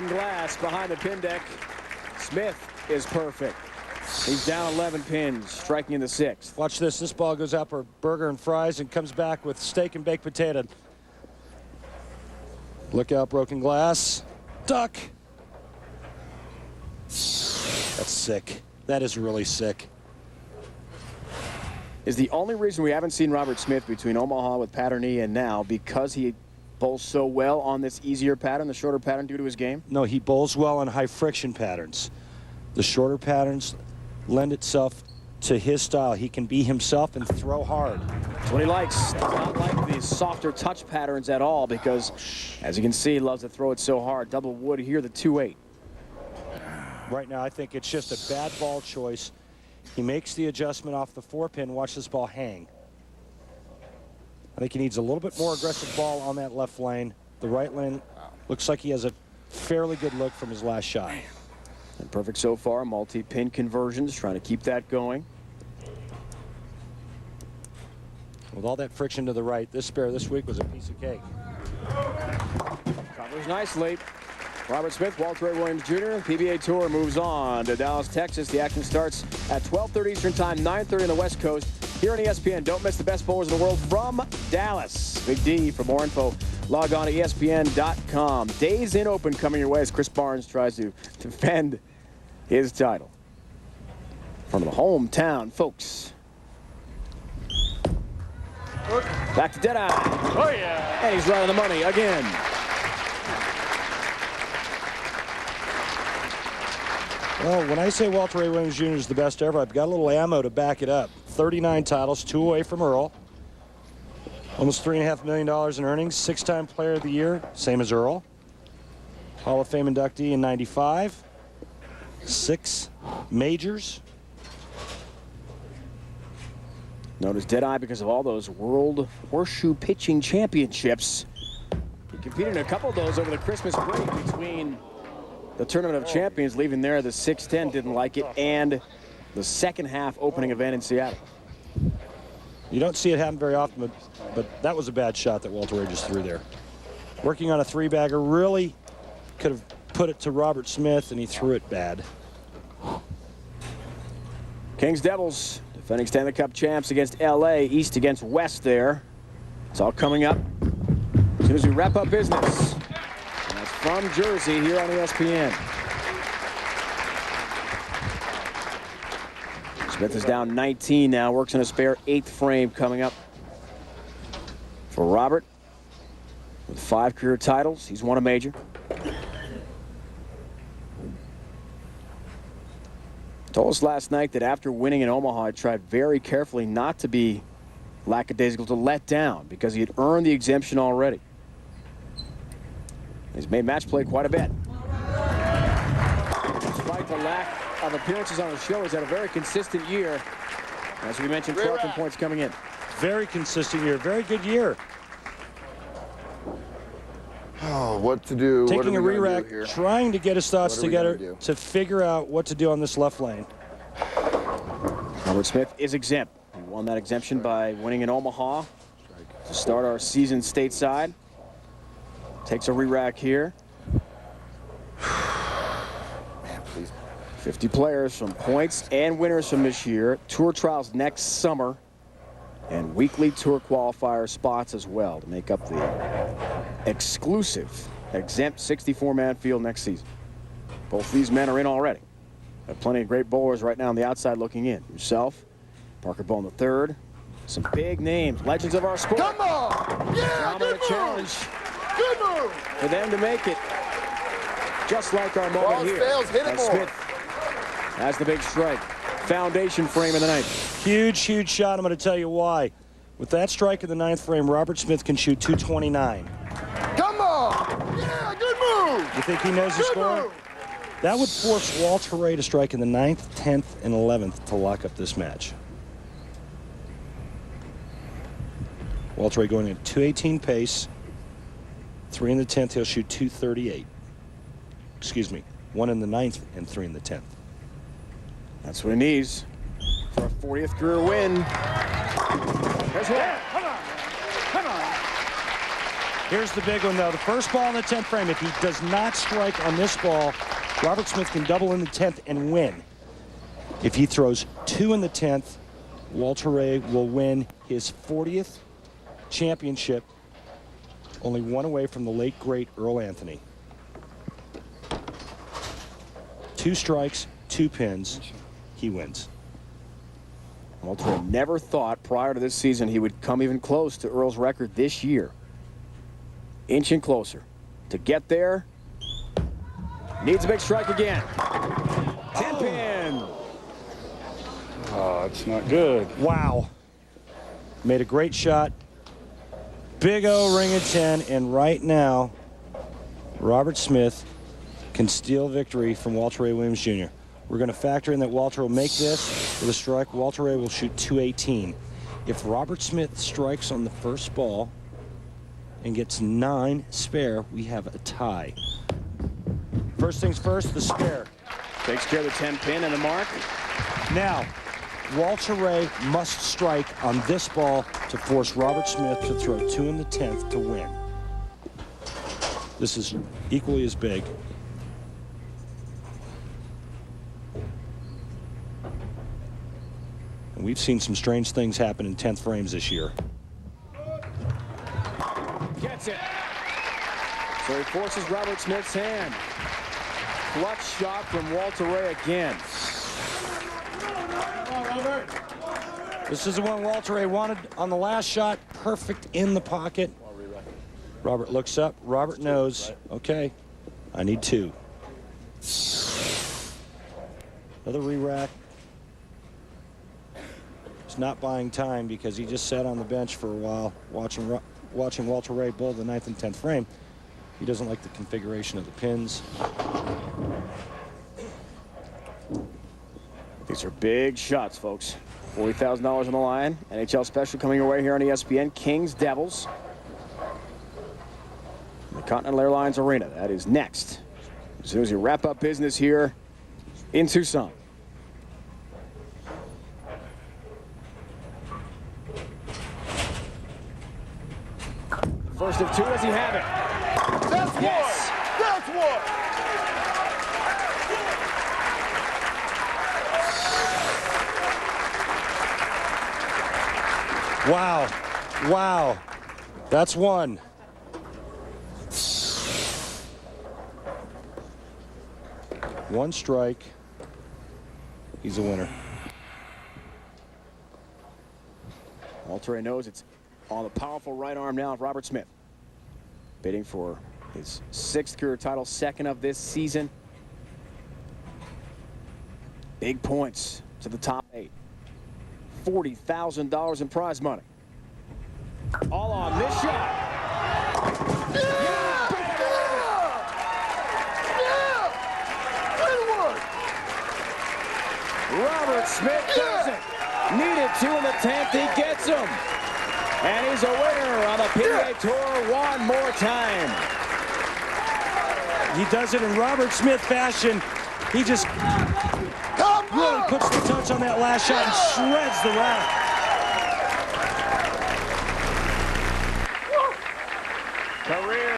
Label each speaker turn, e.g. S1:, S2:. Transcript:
S1: Glass behind the pin deck. Smith is perfect. He's down 11 pins, striking in the 6th.
S2: Watch this. This ball goes out for burger and fries and comes back with steak and baked potato. Look out, broken glass. Duck. That's sick. That is really sick.
S1: Is the only reason we haven't seen Robert Smith between Omaha with pattern E and now because he bowls so well on this easier pattern, the shorter pattern, due to his game?
S2: No, he bowls well on high friction patterns. The shorter patterns lend itself to his style. He can be himself and throw hard.
S1: That's what he likes. Does not like these softer touch patterns at all because, as you can see, he loves to throw it so hard. Double wood here, the 2-8.
S2: Right now, I think it's just a bad ball choice. He makes the adjustment off the 4-pin. Watch this ball hang. I think he needs a little bit more aggressive ball on that left lane. The right lane looks like he has a fairly good look from his last shot.
S1: And perfect so far. Multi-pin conversions, trying to keep that going.
S2: With all that friction to the right, this spare this week was a piece of cake.
S1: Covers nicely. Robert Smith, Walter A. Williams Jr. PBA Tour moves on to Dallas, Texas. The action starts at 12:30 Eastern Time, 9:30 on the West Coast. Here on ESPN, don't miss the best bowlers in the world from Dallas. Big D. For more info, log on to ESPN.com. Days in Open coming your way as Chris Barnes tries to defend his title. From the hometown, folks. Back to Deadeye.
S3: Oh, yeah.
S1: And he's right on the money again.
S2: Well, when I say Walter A. Williams Jr. is the best ever, I've got a little ammo to back it up. 39 titles, 2 away from Earl. Almost $3.5 million in earnings. 6-time Player of the Year, same as Earl. Hall of Fame inductee in '95. 6 majors.
S1: Known as Deadeye because of all those World Horseshoe Pitching Championships. He competed in a couple of those over the Christmas break between the Tournament of Champions, leaving there the 6-10, didn't like it, and the second half opening event in Seattle.
S2: You don't see it happen very often, but that was a bad shot that Walter Ray just threw there. Working on a 3-bagger, really could have put it to Robert Smith, and he threw it bad.
S1: Kings Devils, defending Stanley Cup champs against LA, East against West there. It's all coming up as soon as we wrap up business. And that's from Jersey here on ESPN. Smith is down 19 now, works in a spare 8th frame coming up for Robert. With 5 career titles, he's won a major. Told us last night that after winning in Omaha, he tried very carefully not to be lackadaisical, to let down, because he had earned the exemption already. He's made match play quite a bit. Despite the lack of appearances on the show, he's had a very consistent year. As we mentioned, 12 points coming in.
S2: Very consistent year, very good year.
S4: Oh, what to do?
S2: Taking a re-rack,
S4: here?
S2: trying to get his thoughts together to figure out what to do on this left lane.
S1: Robert Smith is exempt. He won that exemption by winning in Omaha to start our season stateside. Takes a re-rack here.
S4: Man, please.
S1: 50 players from points and winners from this year. Tour trials next summer. And weekly tour qualifier spots as well to make up the exclusive exempt 64-man field next season. Both these men are in already. Have plenty of great bowlers right now on the outside looking in. Yourself, Parker Bowlen III, some big names, legends of our sport.
S4: Come on! Yeah, good move!
S1: Challenge
S4: Good move!
S1: for them to make it. Just like our moment
S4: Balls
S1: here.
S4: fails, hit it
S1: as
S4: more.
S1: Smith has the big strike. Foundation frame in the 9th.
S2: Huge, huge shot. I'm going to tell you why. With that strike in the 9th frame, Robert Smith can shoot 229.
S4: Come on! Yeah, good move!
S2: You think he knows the
S4: Good
S2: score?
S4: move!
S2: That would force Walter Ray to strike in the 9th, 10th, and 11th to lock up this match. Walter Ray going at 218 pace. 3 in the 10th, he'll shoot 238. Excuse me, 1 in the 9th and 3 in the 10th.
S1: That's what he needs for a 40th career win. There's one.
S3: Come on. Come on.
S2: Here's the big one, though. The first ball in the 10th frame, if he does not strike on this ball, Robert Smith can double in the 10th and win. If he throws 2 in the 10th, Walter Ray will win his 40th championship, only one away from the late, great Earl Anthony. 2 strikes, 2 pins, he wins.
S1: Walter Ray never thought prior to this season he would come even close to Earl's record this year. Inching closer. To get there, needs a big strike again. 10 pin.
S3: Oh, it's not good.
S2: Wow. Made a great shot. Big O ring of 10, and right now, Robert Smith can steal victory from Walter Ray Williams Jr. We're going to factor in that Walter will make this with a strike. Walter Ray will shoot 218. If Robert Smith strikes on the first ball and gets 9 spare, we have a tie. First things first, the spare.
S1: Takes care of the 10 pin and the mark.
S2: Now, Walter Ray must strike on this ball to force Robert Smith to throw 2 in the 10th to win. This is equally as big. And we've seen some strange things happen in 10th frames this year.
S1: Gets it. So he forces Robert Smith's hand. Clutch shot from Walter Ray again.
S2: This is the one Walter Ray wanted on the last shot. Perfect in the pocket. Robert looks up. Robert knows, okay, I need 2. Another re-rack. He's not buying time because he just sat on the bench for a while watching Walter Ray bowl the 9th and 10th frame. He doesn't like the configuration of the pins.
S1: These are big shots, folks. $40,000 on the line. NHL special coming your way here on ESPN. Kings, Devils. The Continental Airlines Arena. That is next. As soon as you wrap up business here in Tucson. First of 2, does he have it?
S4: That's
S1: Yes.
S4: one. That's one.
S2: Wow. Wow. That's 1. One strike. He's a winner.
S1: Walter Ray knows it's on the powerful right arm now of Robert Smith. Bidding for his 6th career title, 2nd of this season. Big points to the top 8. $40,000 in prize money. All on this shot.
S4: Yeah! Good work.
S1: Robert Smith does it. Needed 2 in the 10th. He gets them. And he's a winner on the PBA Tour one more time.
S2: He does it in Robert Smith fashion. He just really puts the touch on that last shot and shreds the rack.
S1: Career